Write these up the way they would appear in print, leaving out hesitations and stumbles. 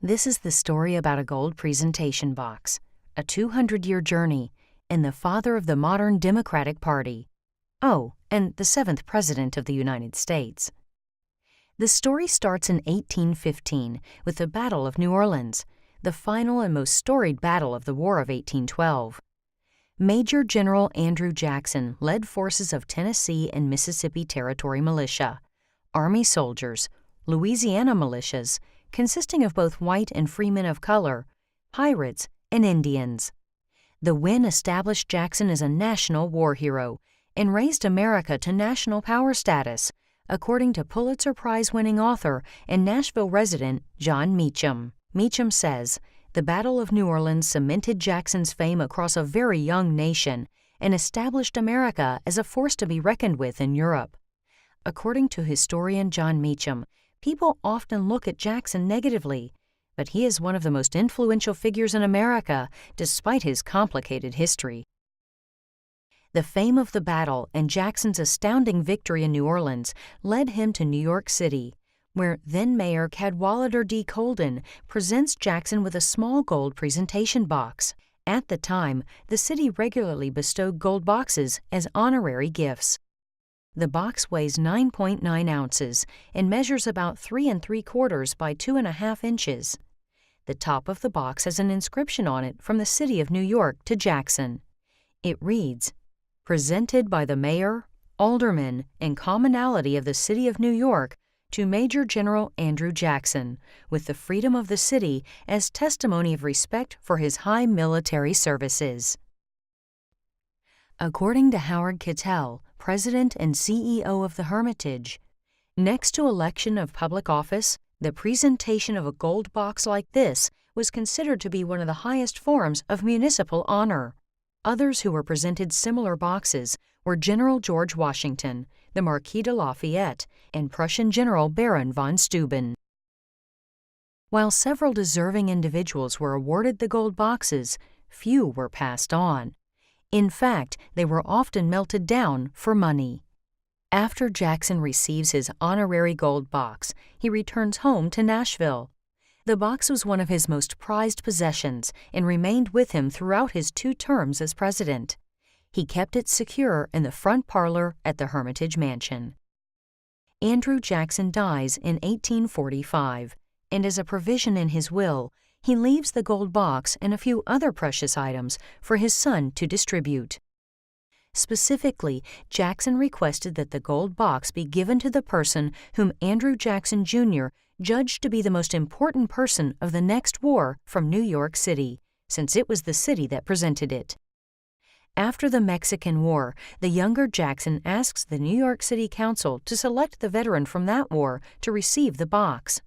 This is the story about a gold presentation box, a 200-year journey, and the father of the modern Democratic Party. Oh, and the seventh President of the United States. The story starts in 1815 with the Battle of New Orleans, the final and most storied battle of the War of 1812. Major General Andrew Jackson led forces of Tennessee and Mississippi Territory militia, Army soldiers, Louisiana militias, consisting of both white and free men of color, pirates, and Indians. The win established Jackson as a national war hero and raised America to national power status, according to Pulitzer Prize-winning author and Nashville resident John Meacham. Meacham says, "The Battle of New Orleans cemented Jackson's fame across a very young nation and established America as a force to be reckoned with in Europe." According to historian John Meacham, people often look at Jackson negatively, but he is one of the most influential figures in America, despite his complicated history. The fame of the battle and Jackson's astounding victory in New Orleans led him to New York City, where then-Mayor Cadwallader D. Colden presents Jackson with a small gold presentation box. At the time, the city regularly bestowed gold boxes as honorary gifts. The box weighs 9.9 ounces and measures about 3 3/4 by 2.5 inches. The top of the box has an inscription on it from the city of New York to Jackson. It reads, "Presented by the Mayor, Aldermen, and Commonalty of the City of New York to Major General Andrew Jackson, with the freedom of the city as testimony of respect for his high military services." According to Howard Kittel, President and CEO of the Hermitage, next to election of public office, the presentation of a gold box like this was considered to be one of the highest forms of municipal honor. Others who were presented similar boxes were General George Washington, the Marquis de Lafayette, and Prussian General Baron von Steuben. While several deserving individuals were awarded the gold boxes, few were passed on. In fact, they were often melted down for money. After Jackson receives his honorary gold box, he returns home to Nashville. The box was one of his most prized possessions and remained with him throughout his 2 terms as president. He kept it secure in the front parlor at the Hermitage Mansion. Andrew Jackson dies in 1845, and as a provision in his will, he leaves the gold box and a few other precious items for his son to distribute. Specifically, Jackson requested that the gold box be given to the person whom Andrew Jackson, Jr. judged to be the most important person of the next war from New York City, since it was the city that presented it. After the Mexican War, the younger Jackson asks the New York City Council to select the veteran from that war to receive the box.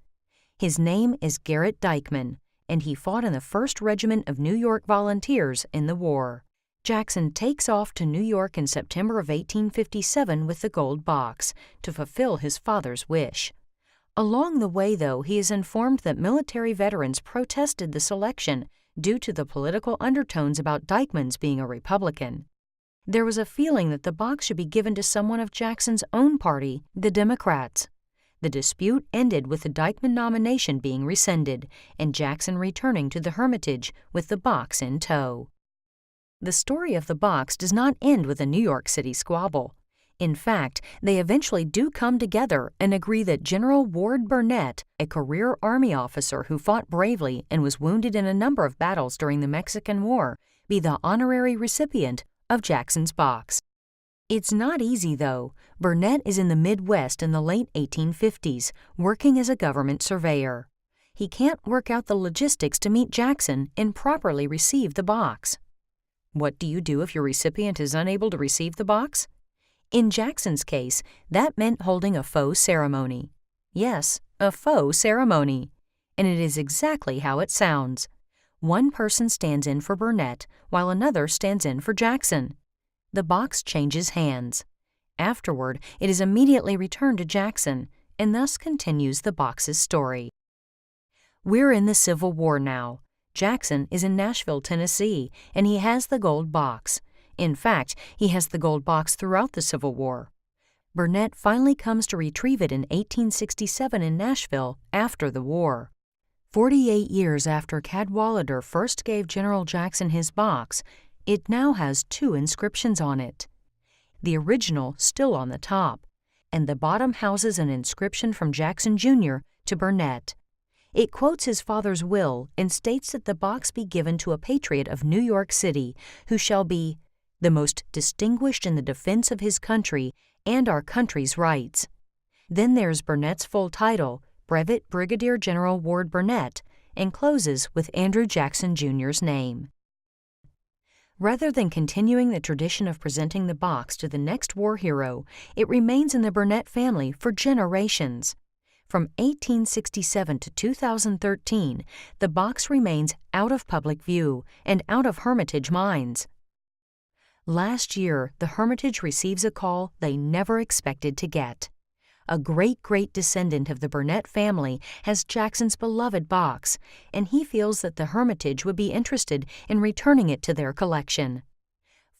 His name is Garrett Dykeman, and he fought in the 1st Regiment of New York Volunteers in the war. Jackson takes off to New York in September of 1857 with the gold box to fulfill his father's wish. Along the way, though, he is informed that military veterans protested the selection due to the political undertones about Dykeman's being a Republican. There was a feeling that the box should be given to someone of Jackson's own party, the Democrats. The dispute ended with the Dykeman nomination being rescinded and Jackson returning to the Hermitage with the box in tow. The story of the box does not end with a New York City squabble. In fact, they eventually do come together and agree that General Ward Burnett, a career Army officer who fought bravely and was wounded in a number of battles during the Mexican War, be the honorary recipient of Jackson's box. It's not easy, though. Burnett is in the Midwest in the late 1850s, working as a government surveyor. He can't work out the logistics to meet Jackson and properly receive the box. What do you do if your recipient is unable to receive the box? In Jackson's case, that meant holding a faux ceremony. Yes, a faux ceremony. And it is exactly how it sounds. One person stands in for Burnett, while another stands in for Jackson. The box changes hands. Afterward, it is immediately returned to Jackson, and thus continues the box's story. We're in the Civil War now. Jackson is in Nashville, Tennessee, and he has the gold box. In fact, he has the gold box throughout the Civil War. Burnett finally comes to retrieve it in 1867 in Nashville after the war. 48 years after Cadwalader first gave General Jackson his box, it now has 2 inscriptions on it. The original still on the top, and the bottom houses an inscription from Jackson Jr. to Burnett. It quotes his father's will and states that the box be given to a patriot of New York City who shall be the most distinguished in the defense of his country and our country's rights. Then there's Burnett's full title, Brevet Brigadier General Ward Burnett, and closes with Andrew Jackson Jr.'s name. Rather than continuing the tradition of presenting the box to the next war hero, it remains in the Burnett family for generations. From 1867 to 2013, the box remains out of public view and out of Hermitage minds. Last year, the Hermitage receives a call they never expected to get. A great descendant of the Burnett family has Jackson's beloved box, and he feels that the Hermitage would be interested in returning it to their collection.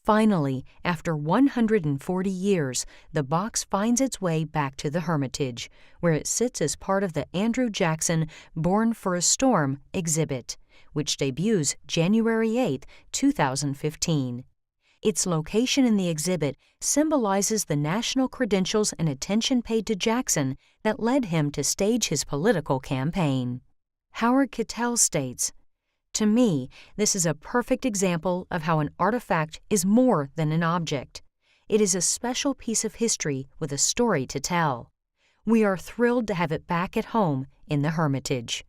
Finally, after 140 years, the box finds its way back to the Hermitage, where it sits as part of the Andrew Jackson Born for a Storm exhibit, which debuts January 8, 2015. Its location in the exhibit symbolizes the national credentials and attention paid to Jackson that led him to stage his political campaign. Howard Cattell states, "To me, this is a perfect example of how an artifact is more than an object. It is a special piece of history with a story to tell. We are thrilled to have it back at home in the Hermitage."